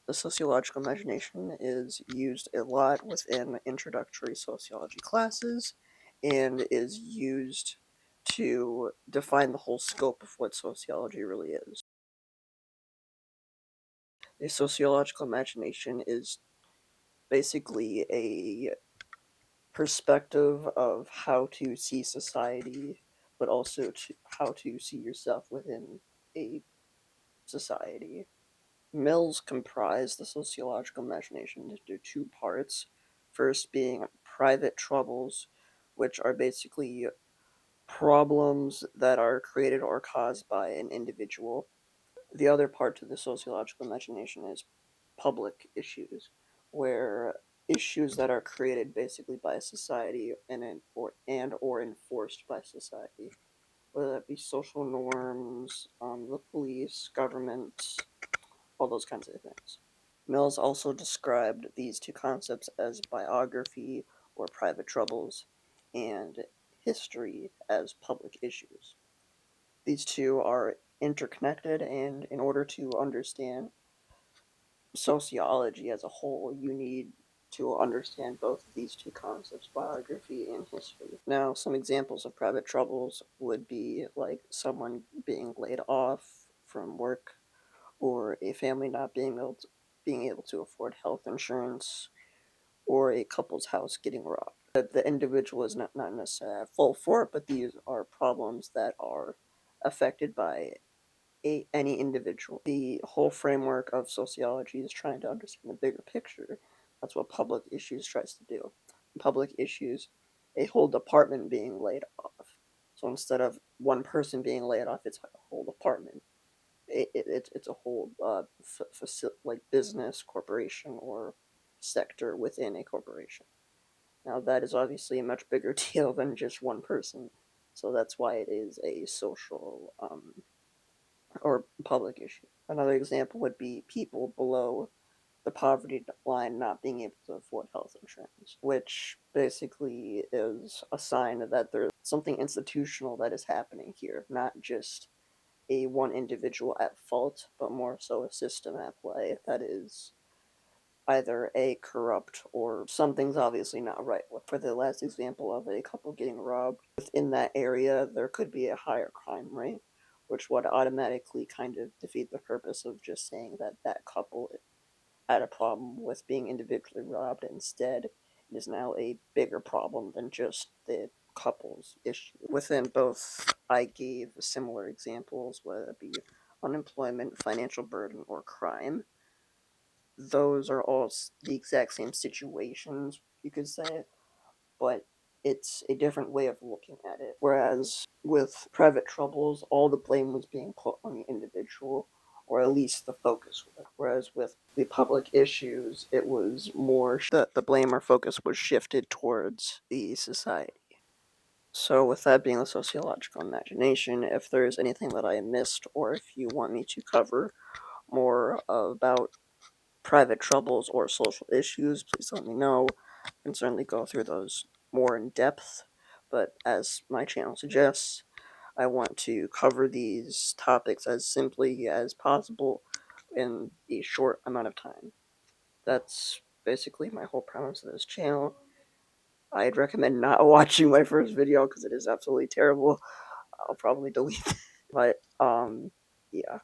The sociological imagination is used a lot within introductory sociology classes and is used to define the whole scope of what sociology really is. A sociological imagination is basically a perspective of how to see society, but also how to see yourself within a society. Mills comprised the sociological imagination into two parts. First being private troubles, which are basically problems that are created or caused by an individual. The other part to the sociological imagination is public issues, where issues that are created basically by society or enforced by society, whether that be social norms, the police, government, all those kinds of things. Mills also described these two concepts as biography or private troubles and history as public issues. These two are interconnected, and in order to understand sociology as a whole, you need to understand both of these two concepts, biography and history. Now, some examples of private troubles would be like someone being laid off from work, or a family not being able to afford health insurance, or a couple's house getting robbed. The individual is not necessarily at fault for it, but these are problems that are affected by any individual. The whole framework of sociology is trying to understand the bigger picture. That's what public issues tries to do. In public issues, a whole department being laid off. So instead of one person being laid off, it's like a whole department. It's a whole like business, corporation, or sector within a corporation. Now that is obviously a much bigger deal than just one person, so that's why it is a social or public issue. Another example would be people below the poverty line not being able to afford health insurance, which basically is a sign that there's something institutional that is happening here, not just a one individual at fault, but more so a system at play that is either a corrupt or something's obviously not right. For the last example of a couple getting robbed, within that area there could be a higher crime rate, which would automatically kind of defeat the purpose of just saying that that couple had a problem with being individually robbed. Instead, it is now a bigger problem than just the couple's issue. Within both, I gave similar examples, whether it be unemployment, financial burden, or crime. Those are all the exact same situations, you could say, but it's a different way of looking at it. Whereas with private troubles, all the blame was being put on the individual, or at least the focus was. Whereas with the public issues, it was more the blame or focus was shifted towards the society. So, with that being the sociological imagination, if there's anything that I missed, or if you want me to cover more about private troubles or social issues, please let me know. I can certainly go through those more in depth, but as my channel suggests, I want to cover these topics as simply as possible in a short amount of time. That's basically my whole premise of this channel. I'd recommend not watching my first video because it is absolutely terrible. I'll probably delete it. But, yeah.